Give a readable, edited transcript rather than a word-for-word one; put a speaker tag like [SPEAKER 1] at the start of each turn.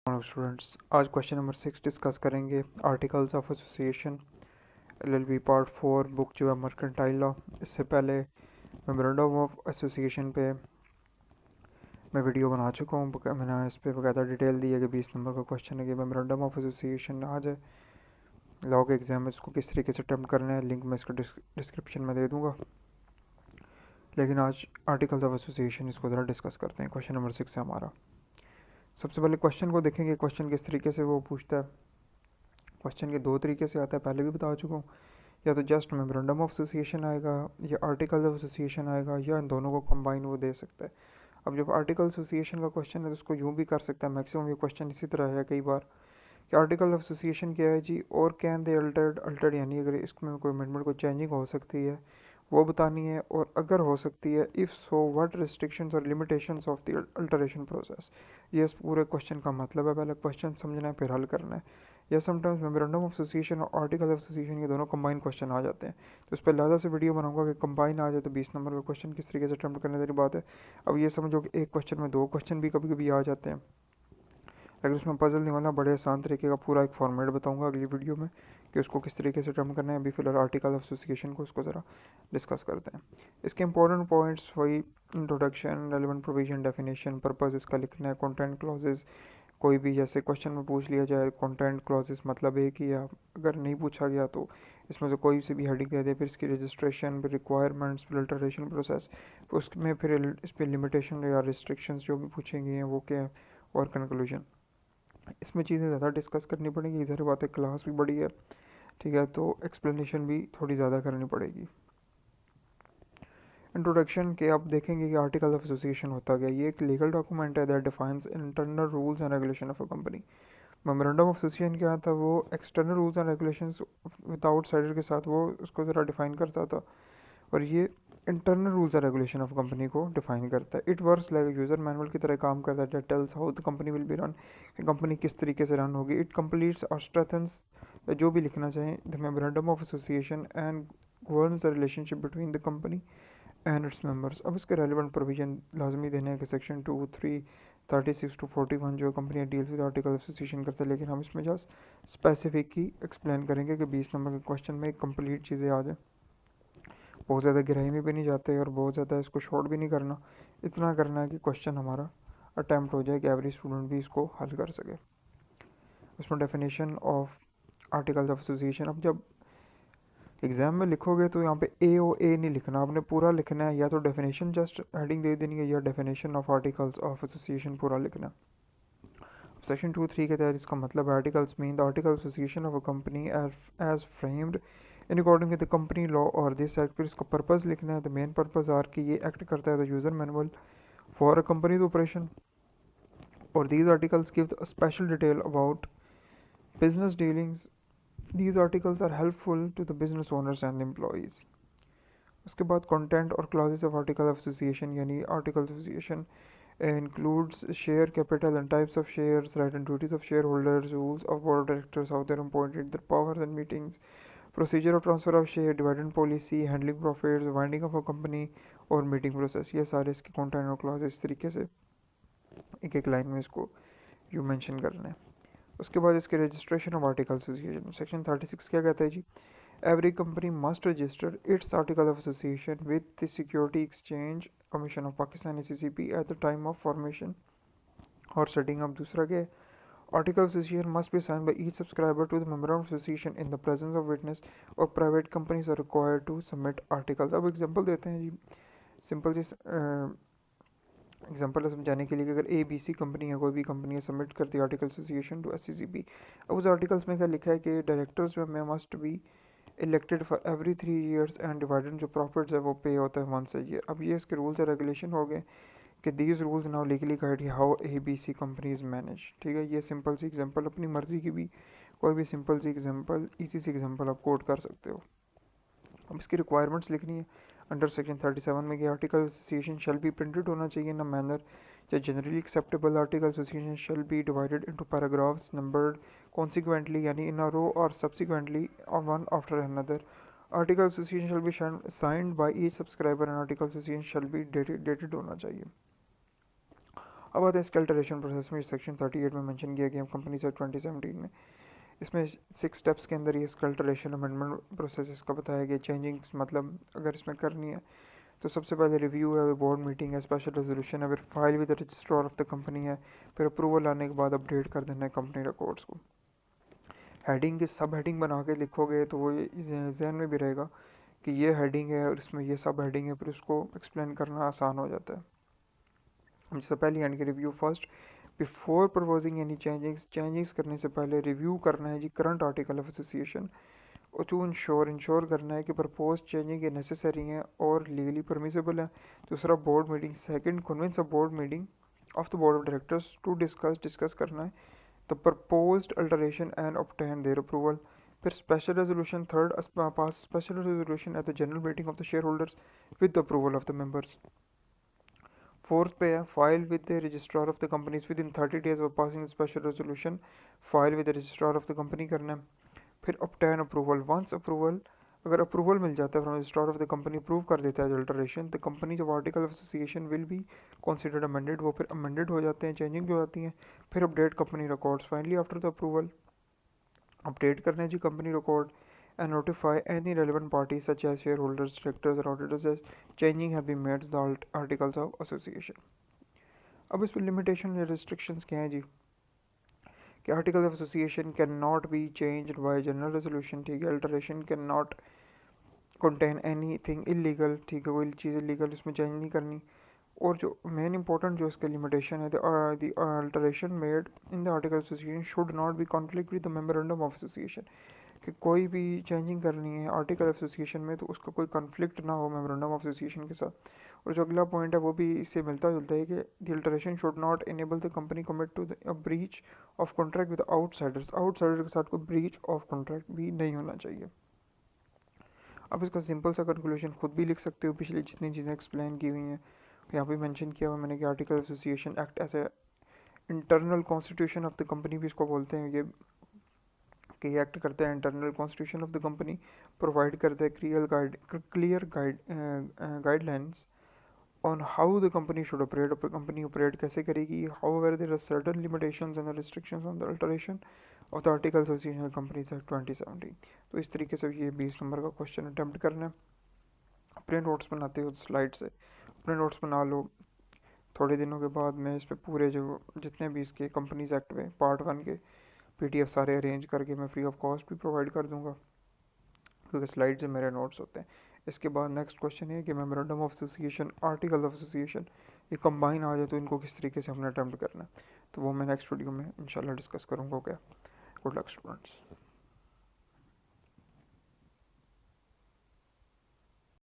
[SPEAKER 1] Hello students, आज question number 6 discuss करेंगे। Articles of association LLB part 4 book जो है मर्केंटाइल लॉ। इससे पहले मेमोरेंडम ऑफ एसोसिएशन पे मैं वीडियो बना चुका हूँ। मैंने इस पर बकायदा डिटेल दी है कि 20 नंबर का क्वेश्चन है कि मेमोरेंडम ऑफ एसोसिएशन आज है लॉ के एग्जाम में इसको किस तरीके से अटैम्प्ट करना है। लिंक मैं इसको डिस्क्रिप्शन में दे दूँगा। लेकिन आज आर्टिकल्स ऑफ एसोसिएशन इसको ज़रा डिस्कस करते हैं। क्वेश्चन नंबर 6 है हमारा। सबसे पहले क्वेश्चन को देखेंगे, क्वेश्चन किस तरीके से वो पूछता है। क्वेश्चन के दो तरीके से आता है, पहले भी बता चुका हूँ। या तो जस्ट मेमोरेंडम ऑफ एसोसिएशन आएगा या आर्टिकल ऑफ एसोसिएशन आएगा, या इन दोनों को कंबाइन वो दे सकता है। अब जब आर्टिकल एसोसिएशन का क्वेश्चन है तो उसको यूँ भी कर सकता है। मैक्सिमम ये क्वेश्चन इसी तरह है कई बार कि आर्टिकल ऑफ एसोसिएशन क्या है जी, और कैन दे अल्टर्ड यानी अगर इसमें कोई अमेंडमेंट को चेंजिंग हो सकती है वो बतानी है, और अगर हो सकती है इफ़ सो व्हाट रिस्ट्रिक्शंस और limitations of the alteration process. ये इस पूरे क्वेश्चन का मतलब है। पहले क्वेश्चन समझना है फिर हल करना है। या समटाइम्स मेमोरेंडम ऑफ एसोसिएशन और आर्टिकल ऑफ एसोसिएशन ये दोनों कंबाइन क्वेश्चन आ जाते हैं, तो इस पर लादा से वीडियो बनाऊंगा कि कंबाइन आ जाए तो 20 नंबर का क्वेश्चन किस तरीके से अटैम्प्ट करने वाली बात है। अब ये समझो कि एक क्वेश्चन में दो क्वेश्चन भी कभी कभी आ जाते हैं, लेकिन उसमें पजल नहीं होना, बड़े आसान तरीके का पूरा एक फॉर्मेट बताऊंगा अगली वीडियो में कि उसको किस तरीके से अटैम्प्ट करना है। अभी फिलहाल आर्टिकल ऑफ एसोसिएशन को उसको ज़रा डिस्कस करते हैं। इसके इंपॉर्टेंट पॉइंट्स वही introduction, relevant provision, definition, purpose इसका लिखना है, कंटेंट क्लॉजेज। कोई भी जैसे क्वेश्चन में पूछ लिया जाए कंटेंट क्लॉजेस मतलब एक ही, या अगर नहीं पूछा गया तो इसमें से कोई से भी हेडिंग दे दे, फिर इसकी रजिस्ट्रेशन, फिर रिक्वायरमेंट्स, फिर अल्टरेशन प्रोसेस, उसमें फिर इस पर लिमिटेशन या रिस्ट्रिक्शंस जो भी पूछेंगी हैं वो क्या है, और कंक्लूजन। इसमें चीज़ें ज़्यादा डिस्कस करनी पड़ेगी, इधर बात है क्लास भी बड़ी है, ठीक है, तो एक्सप्लेनेशन भी थोड़ी ज़्यादा करनी पड़ेगी। इंट्रोडक्शन के आप देखेंगे कि आर्टिकल ऑफ एसोसिएशन होता गया, ये एक लीगल डॉक्यूमेंट है that defines internal rules and regulation of a company. Memorandum of association क्या था, वो external rules and regulations with outsider के साथ वो उसको ज़रा डिफाइन करता था, और ये internal rules and regulation of company को डिफाइन करता है। It works like user manual की तरह काम करता है, that tells how the company will be run, company किस तरीके से रन होगी। इट कंप्लीट्स और स्ट्रेथन्स जो भी लिखना चाहें the memorandum of association and governs the relationship between the company and its members. अब इसके रेलिवेंट प्रोविजन लाजमी देने हैं कि सेक्शन 2, 3, 36 टू 41 जो company deals with article association करते हैं, लेकिन हम इसमें जस्ट स्पेसिफिक ही एक्सप्लेन करेंगे कि 20 नंबर के क्वेश्चन में एक कंप्लीट चीज़ें आ जाए। बहुत ज़्यादा गहराई में भी नहीं जाते और बहुत ज़्यादा इसको शॉर्ट भी नहीं करना, इतना करना है कि क्वेश्चन हमारा अटैम्प्ट हो जाए कि एवरी स्टूडेंट भी इसको हल कर सके। उसमें definition of articles of association, अब जब एग्ज़ाम में लिखोगे तो यहाँ पे ए ओ ए नहीं लिखना, आपने पूरा लिखना है, या तो डेफिनेशन जस्ट हेडिंग दे देनी है या definition of articles of association पूरा लिखना। सेक्शन 2, 3 के तहत इसका मतलब articles mean the article association of a company as framed in according with the company law और दिस एक्ट। फिर इसका पर्पस लिखना है, द मेन पर्पस आर कि ये एक्ट करता है the user manual for a company's operation, और these articles give special detail about business dealings. These articles are helpful to the business owners and employees. उसके बाद content और clauses of article of association, यानी article association includes share capital and types of shares, right and duties of shareholders, rules of board of directors, how they're appointed, their powers and meetings, procedure of transfer of share, dividend policy, handling profits, winding of a company और meeting process. ये सारे इसके content और clause इस तरीके से एक एक लाइन में इसको यू मेंशन करना है। उसके बाद इसके registration of article association, section 36 क्या कहता है जी, every company must register its article of association with the Security Exchange Commission of Pakistan (SECP) at the time of formation or setting up. दूसरा क्या है, article of association must be signed by each subscriber to the memorandum of association in the presence of witness, और private companies are required to submit articles। अब example देते हैं जी, simple जी example समझाने के लिए कि अगर ए बी सी कंपनी है, कोई भी कंपनी है, सबमिट करती है आर्टिकल एसोसिएशन टू SECP। अब उस आर्टिकल्स में क्या लिखा है कि डायरेक्टर्स में must be elected for every 3 years and divided जो प्रॉफिट्स है वो पे होता है वंस अ ईयर। अब ये इसके रूल्स एंड रेगुलेशन हो गए कि these rules now legally guide how ABC companies manage. ठीक है, ये सिंपल सी एग्जांपल, अपनी मर्जी की भी कोई भी सिंपल सी एग्जांपल, इजी सी एग्जांपल आप कोड कर सकते हो। अब इसकी रिक्वायरमेंट्स लिखनी है अंडर सेक्शन 37 में कि article association shall be printed होना चाहिए इन अ मैनर या generally acceptable. Article association shall be divided into paragraphs numbered consequently, यानी इन अ रो और subsequently one after another. Article association shall be signed by each subscriber and article association shall be dated होना चाहिए। अब आते हैं इसके alteration process में। Section 38 में मेंशन किया गया कंपनी एक्ट 2017 में। इसमें 6 स्टेप्स के अंदर ये इसका अल्टरेशन अमेंडमेंट प्रोसेस इसका बताया गया। चेंजिंग मतलब अगर इसमें करनी है तो सबसे पहले रिव्यू है, बोर्ड मीटिंग है, स्पेशल रेजोल्यूशन है, फिर file with registrar of the company है, फिर अप्रूवल आने के बाद अपडेट कर देना है कंपनी रिकॉर्ड्स को। हेडिंग की सब हेडिंग बना के लिखोगे तो वो जहन में भी रहेगा कि ये हेडिंग है और इसमें ये सब हेडिंग है, फिर उसको एक्सप्लेन करना आसान हो जाता है। जैसे पहली हैंड की review first before proposing any changings करने से पहले रिव्यू करना है जी करंट आर्टिकल ऑफ एसोसिएशन, और टू इंश्योर करना है कि प्रपोज चेंजिंग ये नेसेसरी हैं और लीगली परमिसेबल है। दूसरा board meeting, second convince a board meeting of the board of directors to discuss करना है the proposed alteration and obtain their approval. फिर special resolution third, pass special resolution at the general meeting of the shareholders with the approval of the members. Fourth पे है file with the registrar of the companies within 30 days of passing special resolution, file with the registrar of the company करना है। फिर obtain approval, once approval, अगर approval मिल जाता है from registrar of the company, approve कर देता है alteration, the company जो article of association will be considered amended, वो फिर अमेंडेड हो जाते हैं, चेंजिंग हो जाती हैं। फिर update company records, finally after the approval update करना है जी company record and notify any relevant parties such as shareholders, directors or auditors as changing have been made to the articles of association। अब इस पर limitation या restrictions क्या हैं जी कि article of association can not be changed by general resolution, ठीक है। Alteration can not contain any thing illegal, ठीक है, कोई चीज़ इलीगल इसमें चेंज नहीं करनी। और जो मेन इंपॉर्टेंट जो इसका लिमिटेशन है, the alteration made in the article association should not be conflict with the memorandum of association, कि कोई भी चेंजिंग करनी है आर्टिकल एसोसिएशन में तो उसका कोई कॉन्फ्लिक्ट ना हो मेमोरेंडम ऑफ एसोसिएशन के साथ। और जो अगला पॉइंट है वो भी इससे मिलता जुलता है कि the alteration should not enable the company commit to a breach of contract with outsiders, outsider के साथ कोई ब्रीच ऑफ कॉन्ट्रैक्ट भी नहीं होना चाहिए। अब इसका सिंपल सा कंक्लूजन खुद भी लिख सकते हो, पिछली जितनी चीज़ें एक्सप्लेन की हुई हैं यहाँ पे मेंशन किया हुआ मैंने कि article association act as a internal constitution of the company भी इसको बोलते हैं, ये कि एक्ट करता है internal constitution of the company, provide करता है clear guidelines on how the company should operate, company operate कैसे करेगी। However there are certain limitations and restrictions on the alteration of the article association companies act 2017। तो इस तरीके से ये 20 number का क्वेश्चन अटैम्प्ट करना है। अपने नोट्स बनाते हो स्लाइड से, अपने नोट्स बना लो। थोड़े दिनों के बाद मैं इस पर पूरे जो जितने भी इसके कंपनीज एक्ट में पार्ट 1 के पीडीएफ सारे अरेंज करके मैं फ्री ऑफ कॉस्ट भी प्रोवाइड कर दूंगा, क्योंकि स्लाइड से मेरे नोट्स होते हैं। इसके बाद नेक्स्ट क्वेश्चन है कि memorandum of association, article of association, ये कंबाइन आ जाए तो इनको किस तरीके से हमने अटैम्प्ट करना है, तो वो मैं नेक्स्ट वीडियो में इंशाल्लाह डिस्कस करूँगा। Okay, good luck students.